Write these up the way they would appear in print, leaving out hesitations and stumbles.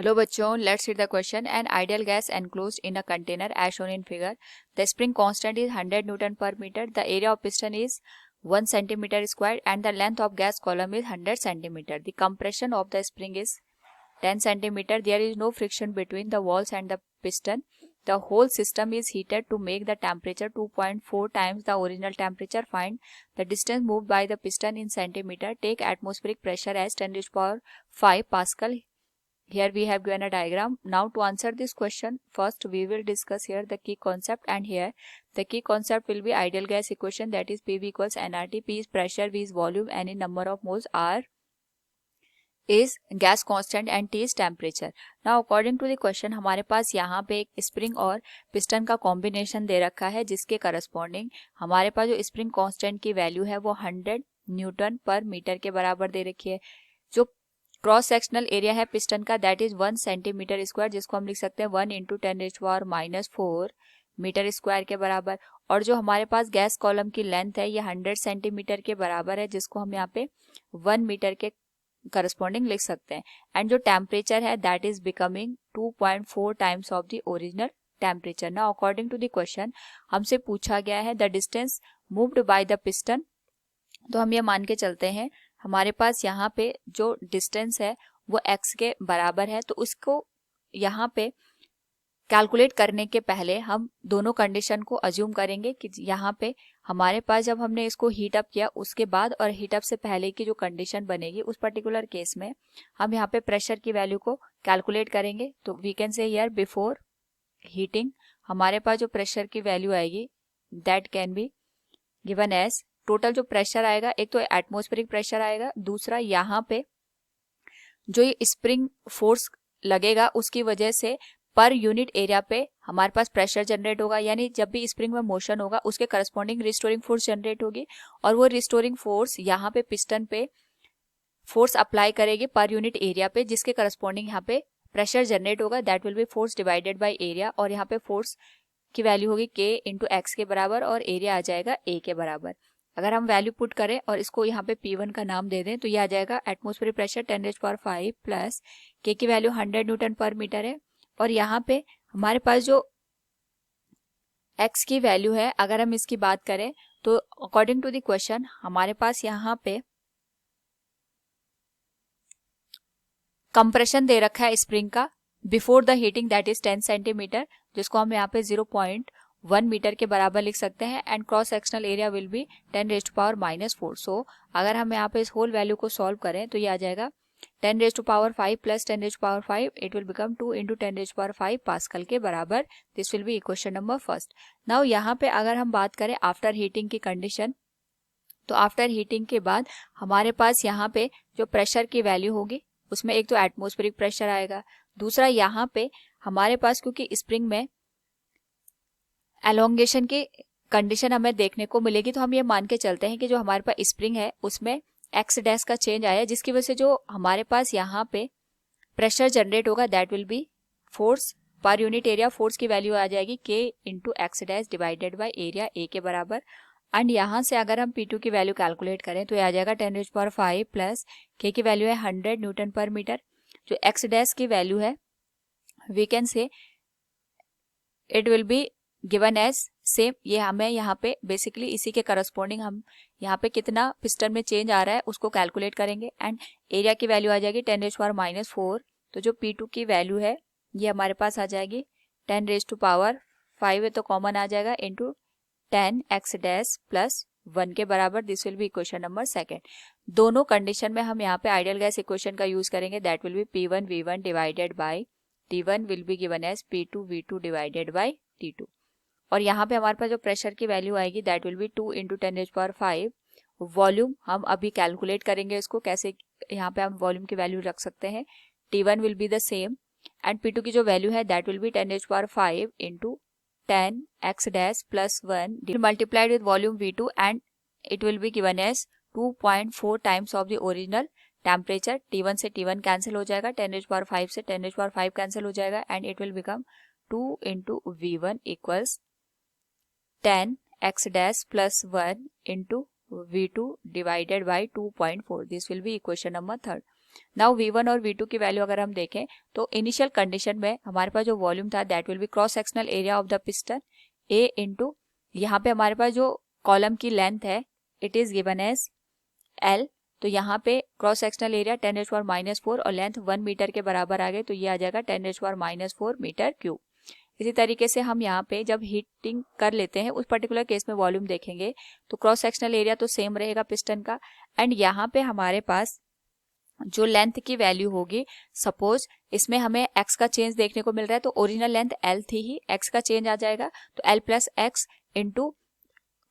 Hello bachon, let's read the question. An ideal gas enclosed in a container as shown in figure. The spring constant is 100 Newton per meter. The area of piston is 1 centimeter squared and the length of gas column is 100 centimeter. The compression of the spring is 10 centimeter. There is no friction between the walls and the piston. The whole system is heated to make the temperature 2.4 times the original temperature. Find the distance moved by the piston in centimeter. Take atmospheric pressure as 10 raised to power 5 Pascal. Here we have given a diagram. Now to answer this question, first we will discuss here the key concept, and here the key concept will be ideal gas equation, that is PV equals nRT. P is pressure, V is volume, N is number of moles, R is gas constant and T is temperature. Now according to the question हमारे पास यहाँ पे एक spring और piston का combination दे रखा है जिसके corresponding हमारे पास जो स्प्रिंग कांस्टेंट की वैल्यू है वो 100 न्यूटन पर मीटर के बराबर दे रखी है। जो क्रॉस सेक्शनल एरिया है पिस्टन का दैट इज 1 सेंटीमीटर स्क्वायर, जिसको हम लिख सकते हैं 1 इंटू 10⁻⁻⁴ मीटर स्क्वायर के बराबर। और जो हमारे पास गैस कॉलम की लेंथ है ये 100 सेंटीमीटर के बराबर है, जिसको हम यहाँ पे 1 मीटर के करस्पॉन्डिंग लिख सकते हैं। एंड जो टेम्परेचर है that is becoming 2.4 times of the original temperature. Now according to the question हमसे पूछा गया है the distance moved by the piston. तो हम ये मान के चलते हैं हमारे पास यहाँ पे जो डिस्टेंस है वो x के बराबर है, तो उसको यहाँ पे कैलकुलेट करने के पहले हम दोनों कंडीशन को अज्यूम करेंगे कि यहाँ पे हमारे पास जब हमने इसको हीट अप किया उसके बाद और हीट अप से पहले की जो कंडीशन बनेगी उस पर्टिकुलर केस में हम यहाँ पे प्रेशर की वैल्यू को कैलकुलेट करेंगे। तो we can say here before heating हमारे पास जो प्रेशर की वैल्यू आएगी that can be given as total जो प्रेशर आएगा, एक तो एटमॉस्फेरिक प्रेशर आएगा, दूसरा यहाँ पे जो ये स्प्रिंग फोर्स लगेगा उसकी वजह से पर यूनिट एरिया पे हमारे पास प्रेशर जनरेट होगा। यानी जब भी स्प्रिंग में मोशन होगा उसके करस्पॉन्डिंग रिस्टोरिंग फोर्स जनरेट होगी और वो रिस्टोरिंग फोर्स यहाँ पे पिस्टन पे फोर्स अप्लाई करेगी पर यूनिट एरिया पे, जिसके करस्पॉन्डिंग यहाँ पे प्रेशर जनरेट होगा। That will B force divided by area, और यहाँ पे फोर्स की वैल्यू होगी K इंटू एक्स के बराबर और एरिया आ जाएगा A के बराबर। अगर हम वैल्यू पुट करें और इसको यहाँ पे P1 का नाम दे दें तो ये आ जाएगा एटमॉस्फेरिक प्रेशर 10⁵ प्लस K की वैल्यू 100 न्यूटन पर मीटर है। और यहाँ पे हमारे पास जो X की वैल्यू है अगर हम इसकी बात करें तो अकॉर्डिंग टू द क्वेश्चन हमारे पास यहाँ पे कंप्रेशन दे रखा है स्प्रिंग का before the heating that is 10 centimetre, जिसको हम यहाँ पे 0.1 मीटर के बराबर लिख सकते हैं। And cross sectional area will be 10⁻⁻⁴। सो अगर हम यहाँ पे इस होल वैल्यू को सॉल्व करें तो ये आ जाएगा 10⁻5 plus 10⁻5, it will become 2 into 10⁻5 pascal के बराबर। This will be equation number first. Now यहाँ पे अगर हम बात करें आफ्टर हीटिंग की कंडीशन, तो आफ्टर हीटिंग के बाद हमारे पास यहाँ पे जो प्रेशर की वैल्यू होगी उसमें एक तो एटमॉस्फेरिक प्रेशर आएगा, दूसरा यहाँ पे हमारे पास क्योंकि स्प्रिंग में एलोंगेशन की कंडीशन हमें देखने को मिलेगी, तो हम ये मान के चलते हैं कि जो हमारे पास स्प्रिंग है उसमें एक्स डैश का चेंज आया, जिसकी वजह से जो हमारे पास यहाँ पे प्रेशर जनरेट होगा that will B force per unit area. Force की वैल्यू आ जाएगी K into x dash divided by area A के बराबर। एंड यहाँ से अगर हम P2 की वैल्यू कैलकुलेट करें तो ये आ जाएगा 10⁵ प्लस K की वैल्यू है 100 न्यूटन पर मीटर। जो एक्स डैश की वैल्यू है we can say it will be given as same. ये हमें यहाँ पे बेसिकली इसी के करस्पॉन्डिंग हम यहाँ पे कितना पिस्टन में चेंज आ रहा है उसको कैलकुलेट करेंगे। एंड एरिया की वैल्यू आ जाएगी 10⁻⁻⁴। तो जो P2 की वैल्यू है ये हमारे पास आ जाएगी 10⁻5 है तो कॉमन आ जाएगा इंटू 10 एक्स डैश प्लस 1 के बराबर। This will be equation number second. दोनों कंडीशन में हम यहाँ पे आइडियल गैस इक्वेशन का यूज करेंगे, that will be P1 V1 divided by T1 will be given as P2 V2 divided by T2। और यहाँ पे हमारे पास जो प्रेशर की वैल्यू आएगी that will B 2 into 10⁵। Volume हम अभी कैलकुलेट करेंगे इसको कैसे, यहाँ पे हम वॉल्यूम की वैल्यू रख सकते हैं। T1 will be the same and P2 की जो वैल्यू है that will be 10⁵ into 10 x dash plus 1 multiplied with volume V2 and it will be given as 2.4 times of the original temperature. T1 से T1 cancel हो जाएगा, 10⁵ से 10⁵ cancel हो जाएगा and it will become 2 into V1 equals 10 x dash plus 1 into V2 divided by 2.4। This will be equation number third. Now V1 और V2 की value अगर हम देखें तो इनिशियल कंडीशन में हमारे पास जो वॉल्यूम था that will be cross sectional area of the piston A into यहाँ पे हमारे पास जो कॉलम की लेंथ है it is given as L, तो यहाँ पे क्रॉस सेक्शनल एरिया 10⁻⁻⁴ और लेंथ 1 मीटर के बराबर आ गए, तो ये आ जाएगा 10⁻⁻⁴ मीटर क्यूब। इसी तरीके से हम यहाँ पे जब हीटिंग कर लेते हैं उस पर्टिकुलर केस में वॉल्यूम देखेंगे तो क्रॉस सेक्शनल एरिया तो सेम रहेगा पिस्टन का, एंड यहाँ पे हमारे पास जो लेंथ की वैल्यू होगी, सपोज इसमें हमें x का चेंज देखने को मिल रहा है तो ओरिजिनल लेंथ L थी ही, x का चेंज आ जाएगा तो L plus x into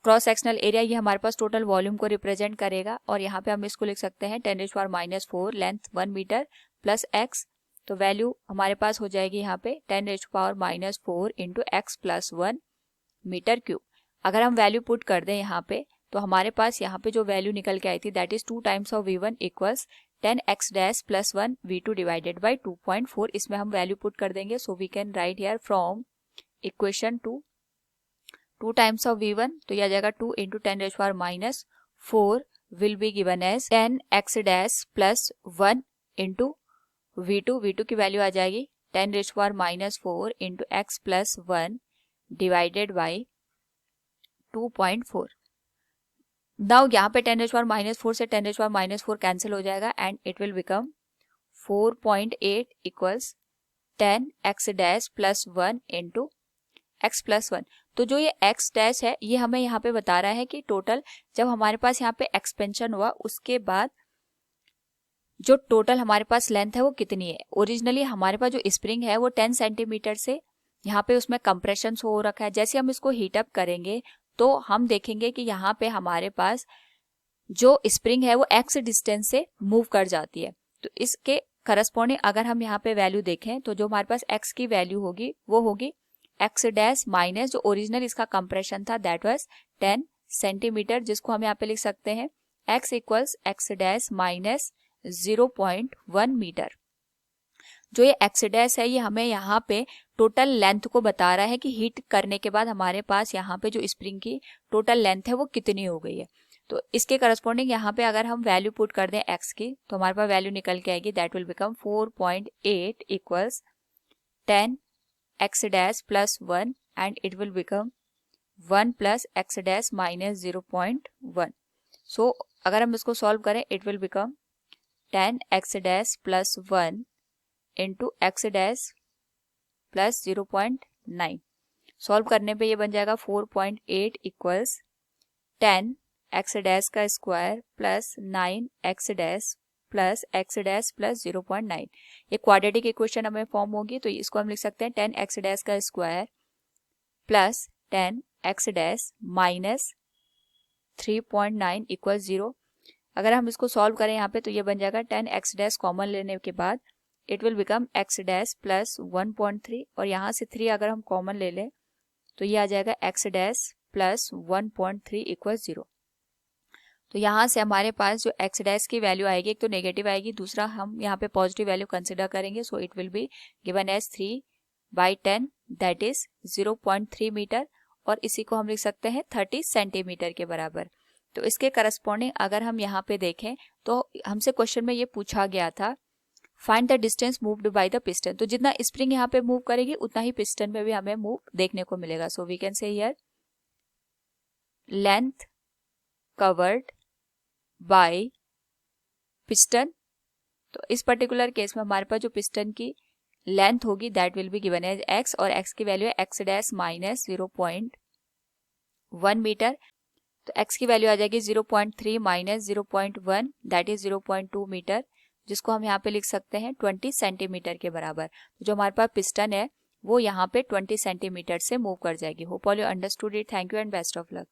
cross sectional area, ये हमारे पास टोटल वॉल्यूम को रिप्रेजेंट करेगा। और यहाँ पे हम इसको लिख सकते हैं 10⁻⁻⁴ लेंथ 1 मीटर प्लस x, तो वैल्यू हमारे पास हो जाएगी यहाँ पे 10⁻⁻⁴ into x plus 1 metre cube. अगर हम वैल्यू पुट कर दें यहाँ पे तो हमारे पास यहाँ पे जो वैल्यू निकल के आई थी that is 2 times of V1 equals 10x dash plus 1 V2 divided by 2.4। इसमें हम वैल्यू पुट कर देंगे, so we can write here from equation 2 times of V1, तो यह आ जाएगा 2 into 10⁻⁻⁴ will be given as 10x dash plus 1 into V2 की value आ जाएगी 10⁻⁻⁴ into x plus 1 divided by 2.4। Now यहाँ पे 10⁻⁴ से 10⁻⁴ कैंसिल हो जाएगा and it will become 4.8 equals 10x dash plus 1 into x plus 1। तो जो ये x डैश है ये हमें यहाँ पे बता रहा है कि टोटल जब हमारे पास यहाँ पे एक्सपेंशन हुआ उसके बाद जो टोटल हमारे पास लेंथ है वो कितनी है। ओरिजिनली हमारे पास जो स्प्रिंग है वो 10 सेंटीमीटर से यहाँ पे उसमें कंप्रेशन हो रखा है। जैसे हम इसको हीट अप करेंगे तो हम देखेंगे कि यहाँ पे हमारे पास जो स्प्रिंग है वो x डिस्टेंस से मूव कर जाती है। तो इसके करस्पॉन्डिंग अगर हम यहाँ पे वैल्यू देखें तो जो हमारे पास x की वैल्यू होगी वो होगी x डैश माइनस जो ओरिजिनल इसका कंप्रेशन था दैट वाज 10 सेंटीमीटर, जिसको हम यहाँ पे लिख सकते हैं x equals x dash minus 0.1 metre. जो ये x डैश है ये हमें यहाँ पे टोटल लेंथ को बता रहा है कि हीट करने के बाद हमारे पास यहाँ पे जो स्प्रिंग की टोटल लेंथ है वो कितनी हो गई है। तो इसके करस्पॉन्डिंग यहाँ पे अगर हम वैल्यू पुट कर दें x की तो हमारे पास वैल्यू निकल के आएगी that will become 4.8 equals 10x dash plus 1 and it will become 1 plus x dash minus 0.1। सो अगर हम इसको सॉल्व करें it will become 10x dash plus 1 into x dash plus 0.9। Solve करने पे ये बन जाएगा 4.8 इक्वल्स 10x डैश का square plus 9x dash plus x dash plus 0.9। ये क्वाड्रेटिक इक्वेशन हमें फॉर्म होगी, तो इसको हम लिख सकते हैं 10x डैश का square plus 10x dash minus 3.9 equal 0। अगर हम इसको सॉल्व करें यहाँ पे तो ये बन जाएगा 10x डैश कॉमन लेने के बाद it will become x dash plus 1.3 और यहाँ से 3 अगर हम कॉमन ले लें तो ये आ जाएगा x डैश प्लस 1.3 इक्वल 0। तो यहाँ से हमारे पास जो x डैश की वैल्यू आएगी एक तो नेगेटिव आएगी, दूसरा हम यहाँ पे पॉजिटिव वैल्यू कंसिडर करेंगे, so it will be given as 3/10 that is 0.3 metre और इसी को हम लिख सकते हैं 30 सेंटीमीटर के बराबर। तो इसके करस्पॉन्डिंग अगर हम यहाँ पे देखें तो हमसे क्वेश्चन में ये पूछा गया था find the distance moved by the piston. तो जितना स्प्रिंग यहाँ पे मूव करेगी उतना ही पिस्टन में भी हमें मूव देखने को मिलेगा। So we can say here length covered by piston. तो इस पर्टिकुलर केस में हमारे पास जो पिस्टन की लेंथ होगी that will be given as x और x की वैल्यू है x डैश माइनस 0.1 मीटर। तो x की वैल्यू आ जाएगी 0.3 माइनस 0.1 दैट इज 0.2 मीटर, जिसको हम यहाँ पे लिख सकते हैं 20 सेंटीमीटर के बराबर। तो जो हमारे पास पिस्टन है वो यहाँ पे 20 सेंटीमीटर से मूव कर जाएगी। Hope all you understood it. Thank you and best of luck.